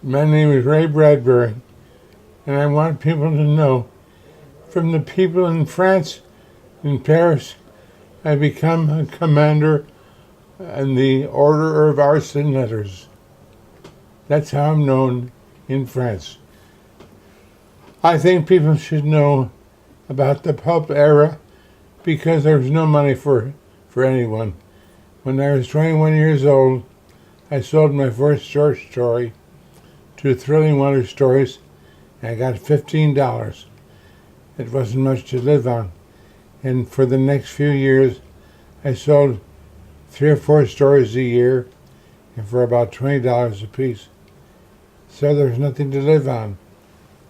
My name is Ray Bradbury, and I want people to know from the people in France, in Paris, I become a commander in the Order of Arts and Letters. That's how I'm known in France. I think people should know about the pulp era because there was no money for anyone. When I was 21 years old, I sold my first short story to Thrilling Wonder Stories, and I got $15. It wasn't much to live on. And for the next few years, I sold 3 or 4 stories a year and for about $20 a piece. So there's nothing to live on.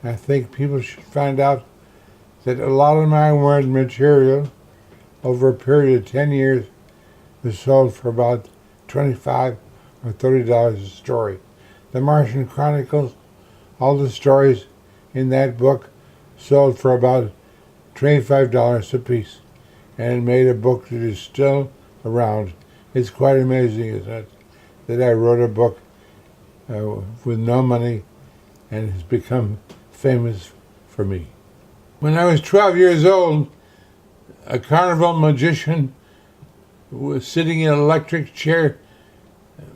I think people should find out that a lot of my word material over a period of 10 years was sold for about $25 or $30 a story. The Martian Chronicles, all the stories in that book sold for about $25 a piece, and it made a book that is still around. It's quite amazing, isn't it, that I wrote a book with no money and has become famous for me. When I was 12 years old, a carnival magician was sitting in an electric chair,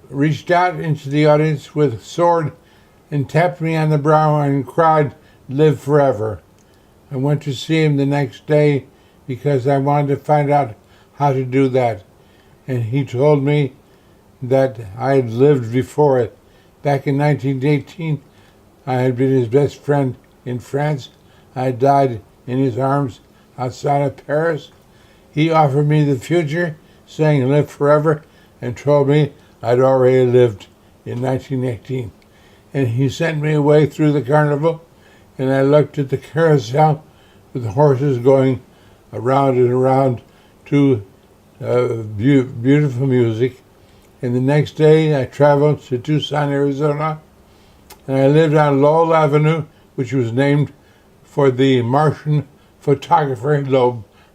reached out into the audience with a sword and tapped me on the brow and cried, "Live forever." I went to see him the next day because I wanted to find out how to do that. And he told me that I had lived before it. Back in 1918, I had been his best friend in France. I had died in his arms outside of Paris. He offered me the future, saying live forever, and told me I'd already lived in 1918. And he sent me away through the carnival, and I looked at the carousel with the horses going around and around to beautiful music. And the next day I traveled to Tucson, Arizona, and I lived on Lowell Avenue, which was named for the Martian photographer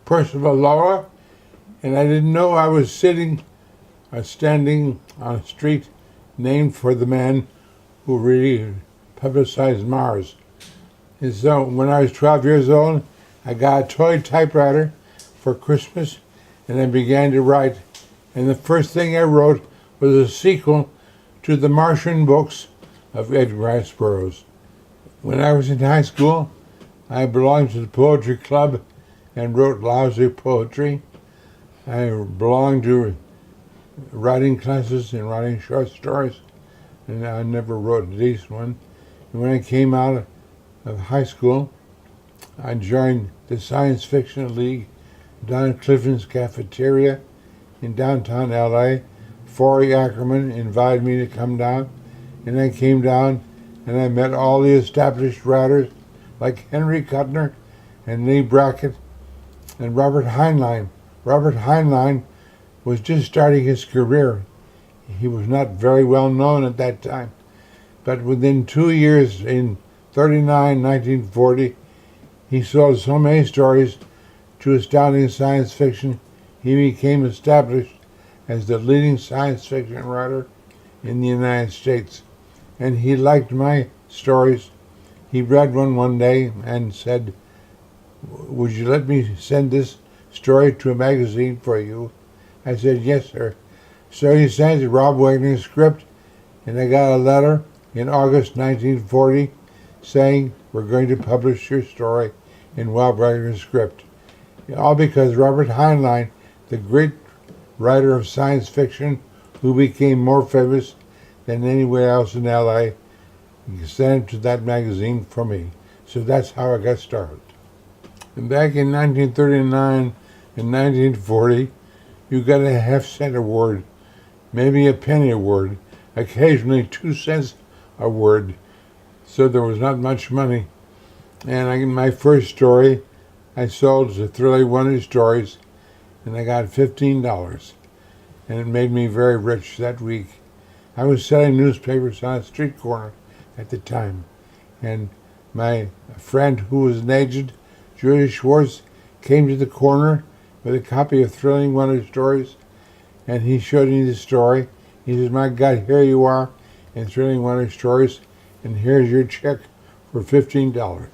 Percival Lowell. And I didn't know I was standing on a street named for the man who really publicized Mars. And so when I was 12 years old, I got a toy typewriter for Christmas, and I began to write. And the first thing I wrote was a sequel to the Martian books of Edgar Rice Burroughs. When I was in high school, I belonged to the poetry club and wrote lousy poetry. I belonged to writing classes and writing short stories, and I never wrote a decent one. And when I came out of high school, I joined the Science Fiction League down at Clifton's Cafeteria in downtown LA. Forey Ackerman invited me to come down, and I came down and I met all the established writers like Henry Kuttner and Lee Brackett and Robert Heinlein. Robert Heinlein was just starting his career. He was not very well known at that time, but within 2 years, in 1940, he sold so many stories to Astounding Science Fiction, he became established as the leading science fiction writer in the United States. And he liked my stories. He read one day and said, "Would you let me send this story to a magazine for you?" I said, "Yes, sir." So he sent Rob Wagner's script, and I got a letter in August 1940 saying, "We're going to publish your story in Rob Wagner's script." All because Robert Heinlein, the great writer of science fiction who became more famous than anywhere else in LA, sent it to that magazine for me. So that's how I got started. And back in 1939 and 1940, you got a half-cent a word, maybe a penny a word, occasionally 2 cents a word. So there was not much money. And my first story I sold to Thrilling Wonder Stories, and I got $15. And it made me very rich that week. I was selling newspapers on a street corner at the time. And my friend, who was an agent, Julia Schwartz, came to the corner with a copy of Thrilling Wonder Stories, and he showed me the story. He says, "My God, here you are in Thrilling Wonder Stories, and here's your check for $15.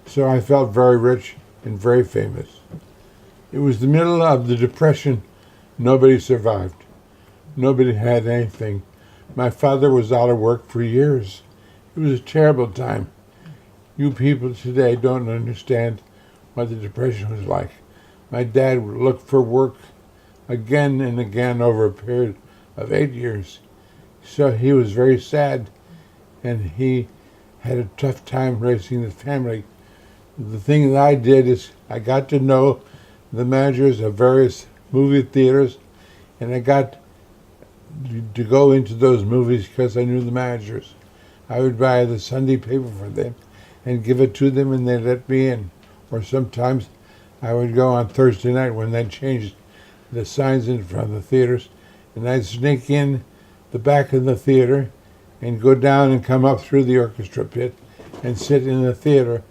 So I felt very rich and very famous. It was the middle of the Depression. Nobody survived. Nobody had anything. My father was out of work for years. It was a terrible time. You people today don't understand what the Depression was like. My dad would look for work again and again over a period of 8 years. So he was very sad, and he had a tough time raising the family. The thing that I did is I got to know the managers of various movie theaters, and I got to go into those movies because I knew the managers. I would buy the Sunday paper for them and give it to them, and they'd let me in. Or sometimes I would go on Thursday night when they changed the signs in front of the theaters, and I'd sneak in the back of the theater and go down and come up through the orchestra pit and sit in the theater.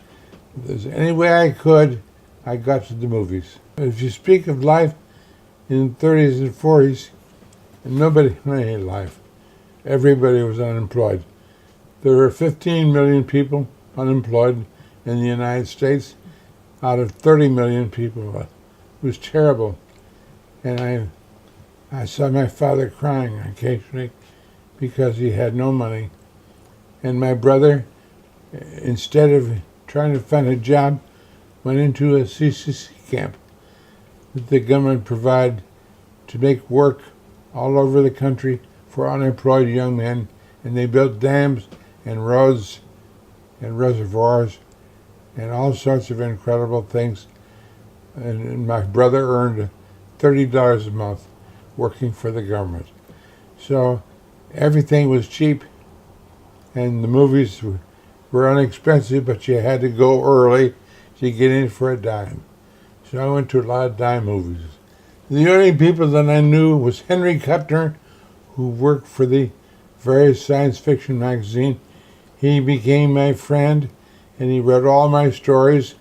If there's any way I could, I got to the movies. If you speak of life in the 30s and 40s, nobody had any life. Everybody was unemployed. There were 15 million people unemployed in the United States out of 30 million people. It was terrible. And I saw my father crying occasionally because he had no money. And my brother, instead of trying to find a job, went into a CCC camp that the government provided to make work all over the country for unemployed young men. And they built dams and roads and reservoirs and all sorts of incredible things. And my brother earned $30 a month working for the government. So everything was cheap, and the movies were inexpensive, but you had to go early to get in for a dime. So I went to a lot of dime movies. The only people that I knew was Henry Kuttner, who worked for the various science fiction magazine. He became my friend, and he read all my stories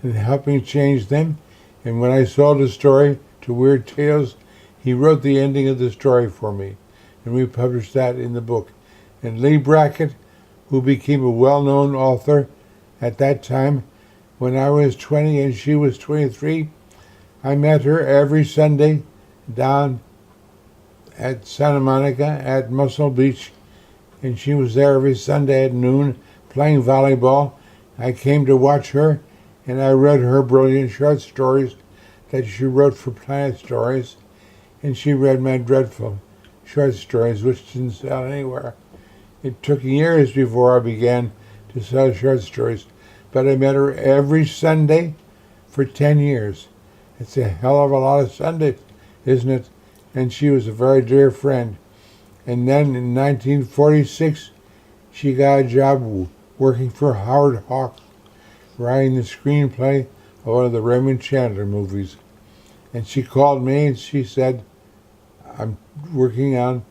and helped me change them. And when I sold a story to Weird Tales, he wrote the ending of the story for me, and we published that in the book. And Lee Brackett, who became a well-known author at that time, when I was 20 and she was 23, I met her every Sunday down at Santa Monica at Muscle Beach, and she was there every Sunday at noon playing volleyball. I came to watch her, and I read her brilliant short stories that she wrote for Planet Stories, and she read my dreadful short stories, which didn't sell anywhere. It took years before I began to sell short stories, but I met her every Sunday for 10 years. It's a hell of a lot of Sundays, isn't it? And she was a very dear friend. And then in 1946, she got a job working for Howard Hawks, writing the screenplay of one of the Raymond Chandler movies. And she called me and she said, I'm working on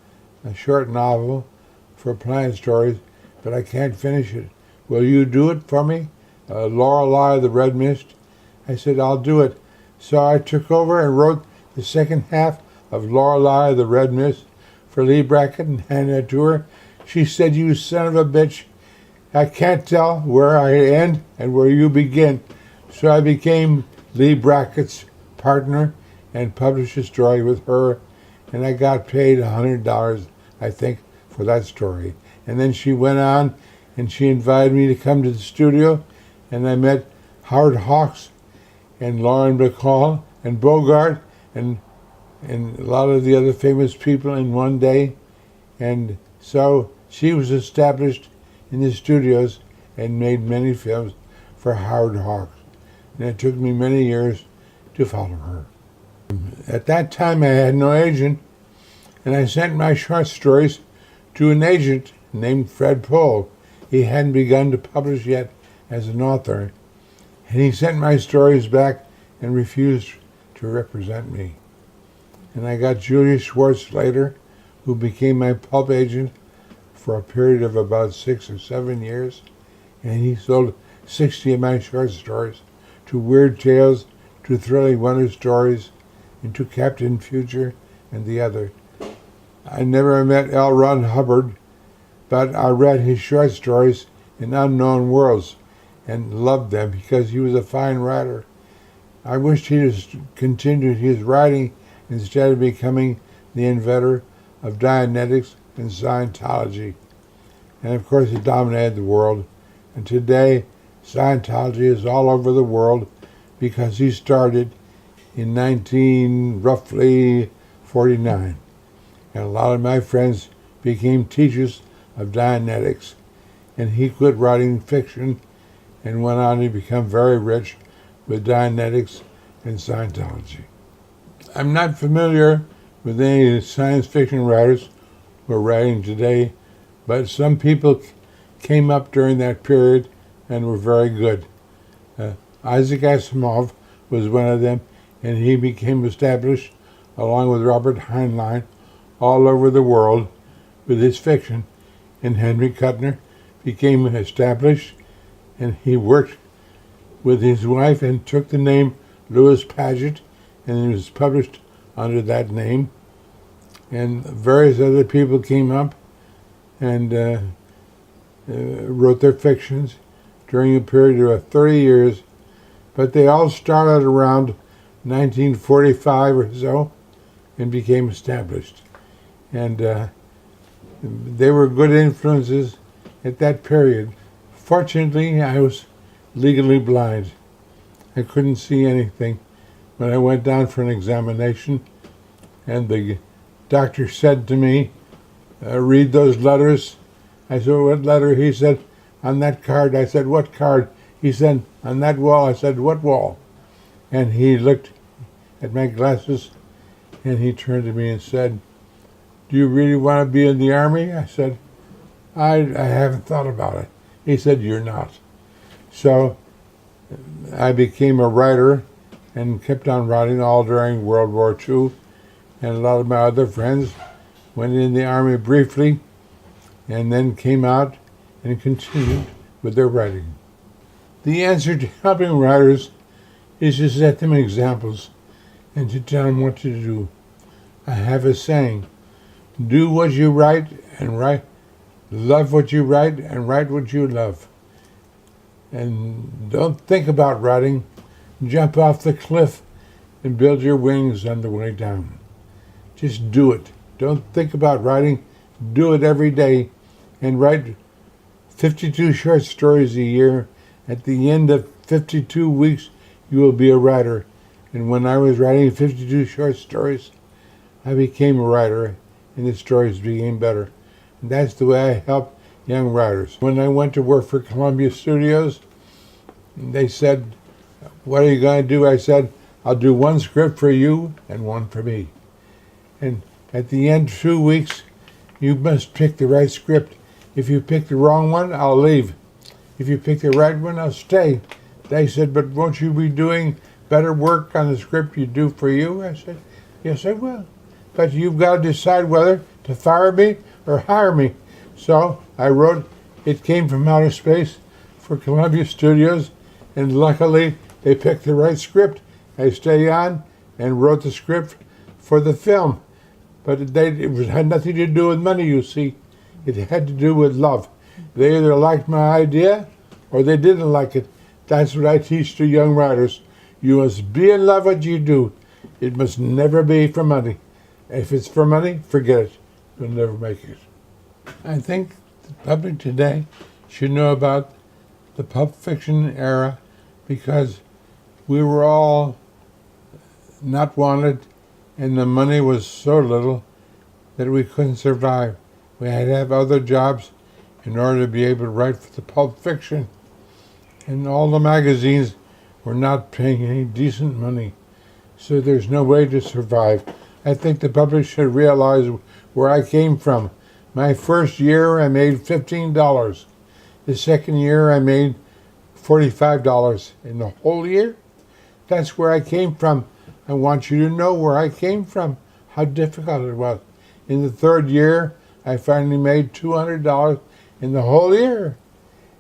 a short novel for Planet Stories, but I can't finish it. Will you do it for me? Lorelei the Red Mist? I said, I'll do it. So I took over and wrote the second half of Lorelei the Red Mist for Lee Brackett and handed it to her. She said, you son of a bitch, I can't tell where I end and where you begin. So I became Lee Brackett's partner and published a story with her, and I got paid $100, I think, for that story. And then she went on and she invited me to come to the studio, and I met Howard Hawks and Lauren Bacall and Bogart and a lot of the other famous people in one day. And so she was established in the studios and made many films for Howard Hawks. And it took me many years to follow her. At that time I had no agent, and I sent my short stories to an agent named Fred Pohl. He hadn't begun to publish yet as an author, and he sent my stories back and refused to represent me. And I got Julius Schwartz later, who became my pulp agent for a period of about 6 or 7 years, and he sold 60 of my short stories to Weird Tales, to Thrilling Wonder Stories, and to Captain Future and the other. I never met L. Ron Hubbard, but I read his short stories in unknown worlds and loved them because he was a fine writer. I wished he had continued his writing instead of becoming the inventor of Dianetics and Scientology. And of course, he dominated the world. And today, Scientology is all over the world because he started in roughly 49. And a lot of my friends became teachers of Dianetics. And he quit writing fiction and went on to become very rich with Dianetics and Scientology. I'm not familiar with any science fiction writers who are writing today, but some people came up during that period and were very good. Isaac Asimov was one of them, and he became established, along with Robert Heinlein, all over the world with his fiction. And Henry Kuttner became established, and he worked with his wife and took the name Lewis Paget, and it was published under that name. And various other people came up and wrote their fictions during a period of 30 years, but they all started around 1945 or so and became established. And they were good influences at that period. Fortunately, I was legally blind. I couldn't see anything. When I went down for an examination, and the doctor said to me, read those letters. I said, what letter? He said, on that card. I said, what card? He said, on that wall. I said, what wall? And he looked at my glasses, and he turned to me and said, do you really want to be in the Army? I said, I haven't thought about it. He said, you're not. So I became a writer and kept on writing all during World War II. And a lot of my other friends went in the Army briefly and then came out and continued with their writing. The answer to helping writers is to set them examples and to tell them what to do. I have a saying, do what you write and write, love what you write and write what you love. And don't think about writing, jump off the cliff and build your wings on the way down. Just do it. Don't think about writing, do it every day and write 52 short stories a year. At the end of 52 weeks, you will be a writer. And when I was writing 52 short stories, I became a writer and the stories became better. And that's the way I help young writers. When I went to work for Columbia Studios, they said, what are you going to do? I said, I'll do one script for you and one for me. And at the end of 2 weeks, you must pick the right script. If you pick the wrong one, I'll leave. If you pick the right one, I'll stay. They said, but won't you be doing better work on the script you do for you? I said, yes, I will. But you've got to decide whether to fire me or hire me. So I wrote It Came From Outer Space for Columbia Studios, and luckily they picked the right script. I stayed on and wrote the script for the film. But it had nothing to do with money, you see. It had to do with love. They either liked my idea or they didn't like it. That's what I teach to young writers. You must be in love with what you do. It must never be for money. If it's for money, forget it. You'll never make it. I think the public today should know about the pulp fiction era because we were all not wanted and the money was so little that we couldn't survive. We had to have other jobs in order to be able to write for the pulp fiction. And all the magazines were not paying any decent money, so there's no way to survive. I think the public should realize where I came from. My first year, I made $15. The second year, I made $45 in the whole year. That's where I came from. I want you to know where I came from, how difficult it was. In the third year, I finally made $200 in the whole year.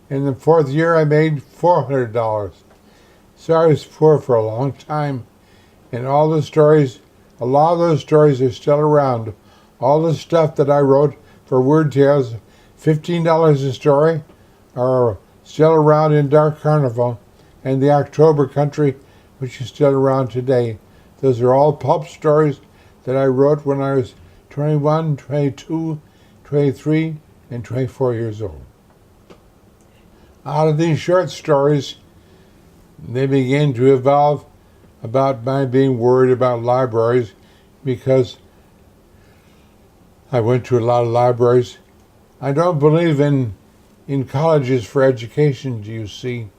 In the fourth year, I made $400. So I was poor for a long time. And all the stories, a lot of those stories are still around. All the stuff that I wrote for Word Tales $15 a story, are still around in Dark Carnival, and The October Country, which is still around today. Those are all pulp stories that I wrote when I was 21, 22, 23, and 24 years old. Out of these short stories, they began to evolve about my being worried about libraries, because I went to a lot of libraries. I don't believe in colleges for education, do you see?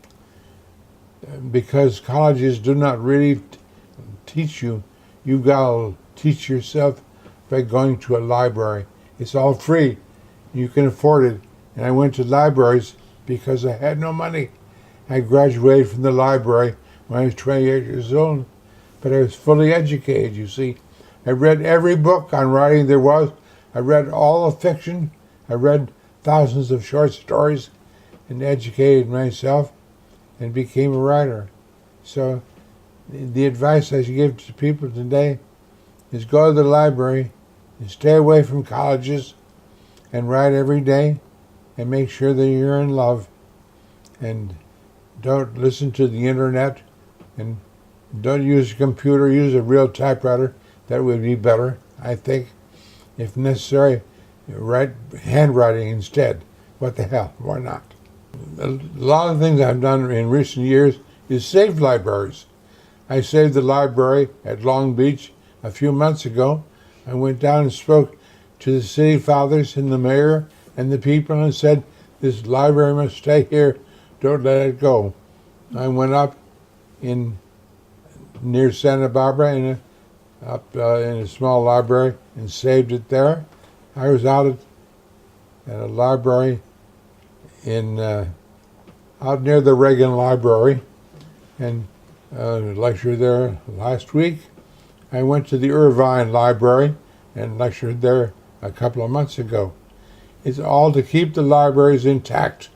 Because colleges do not really teach you. You gotta teach yourself by going to a library. It's all free. You can afford it. And I went to libraries because I had no money. I graduated from the library when I was 28 years old, but I was fully educated, you see. I read every book on writing there was. I read all the fiction. I read thousands of short stories and educated myself and became a writer. So the advice I should give to people today is go to the library and stay away from colleges and write every day and make sure that you're in love, and don't listen to the internet, and don't use a computer, use a real typewriter. That would be better, I think. If necessary, write handwriting instead. What the hell, why not? A lot of things I've done in recent years is save libraries. I saved the library at Long Beach a few months ago. I went down and spoke to the city fathers and the mayor and the people and said, this library must stay here, don't let it go. I went up near Santa Barbara in a small library and saved it there. I was out at a library out near the Reagan Library and lectured there last week. I went to the Irvine Library and lectured there a couple of months ago. It's all to keep the libraries intact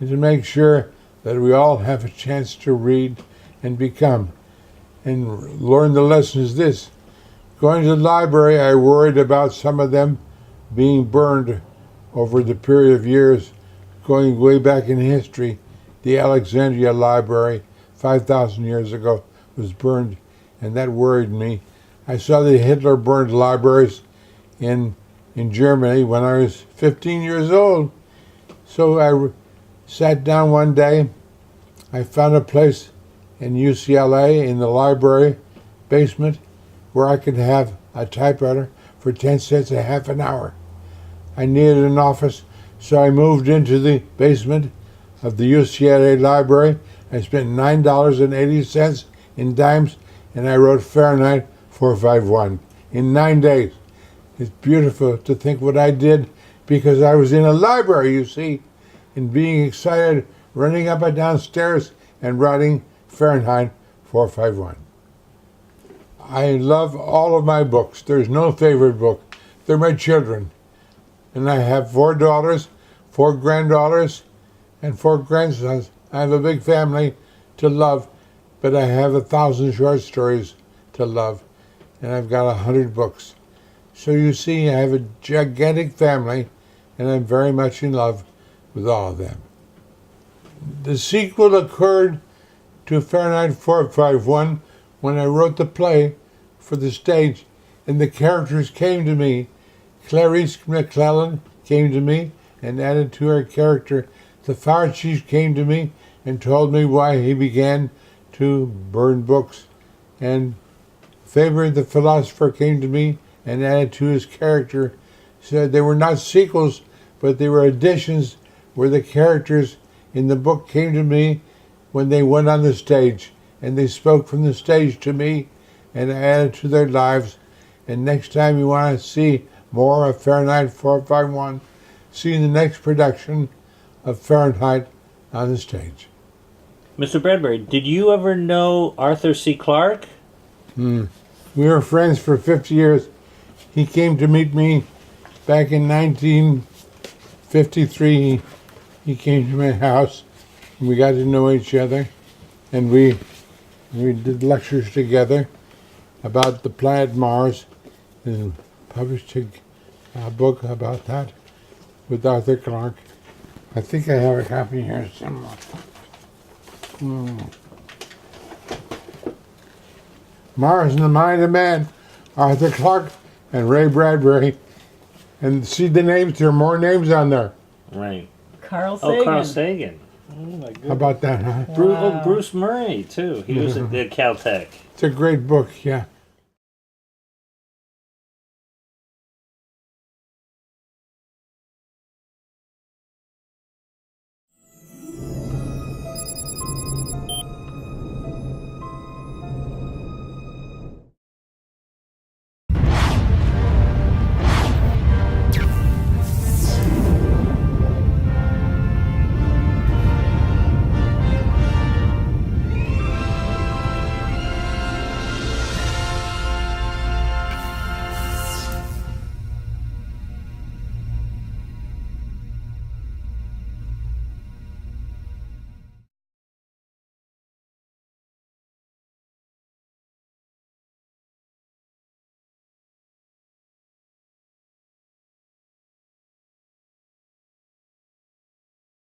and to make sure that we all have a chance to read and become and learn the lessons. This going to the library, I worried about some of them being burned over the period of years, going way back in history. The Alexandria Library 5,000 years ago was burned, and that worried me. I saw that Hitler burned libraries in Germany when I was 15 years old. So I sat down one day. I found a place in UCLA in the library basement where I could have a typewriter for 10 cents a half an hour. I needed an office, so I moved into the basement of the UCLA library. I spent $9.80 in dimes, and I wrote Fahrenheit 451 in 9 days. It's beautiful to think what I did because I was in a library, you see, and being excited, running up and down stairs and writing Fahrenheit 451. I love all of my books. There's no favorite book. They're my children. And I have 4 daughters, 4 granddaughters, and 4 grandsons. I have a big family to love, but I have 1,000 short stories to love, and I've got 100 books. So you see, I have a gigantic family, and I'm very much in love with all of them. The sequel occurred to Fahrenheit 451 when I wrote the play for the stage, and the characters came to me. Clarice McClellan came to me and added to her character. The fire chief came to me and told me why he began to burn books. And Faber the philosopher came to me and added to his character. Said they were not sequels, but they were additions where the characters in the book came to me when they went on the stage, and they spoke from the stage to me and added to their lives. And next time you want to see more of Fahrenheit 451, see the next production of Fahrenheit on the stage. Mr. Bradbury, did you ever know Arthur C. Clarke? We were friends for 50 years. He came to meet me back in 1953. He came to my house, and we got to know each other, and we did lectures together about the planet Mars, and published a book about that. with Arthur Clarke. I think I have a copy here somewhere. Mars in the Mind of Man, Arthur Clarke and Ray Bradbury. And see the names, there are more names on there. Right. Carl Sagan. Oh, Carl Sagan. Oh, my goodness. How about that, huh? Bruce Murray, too. He was at Caltech. It's a great book, yeah.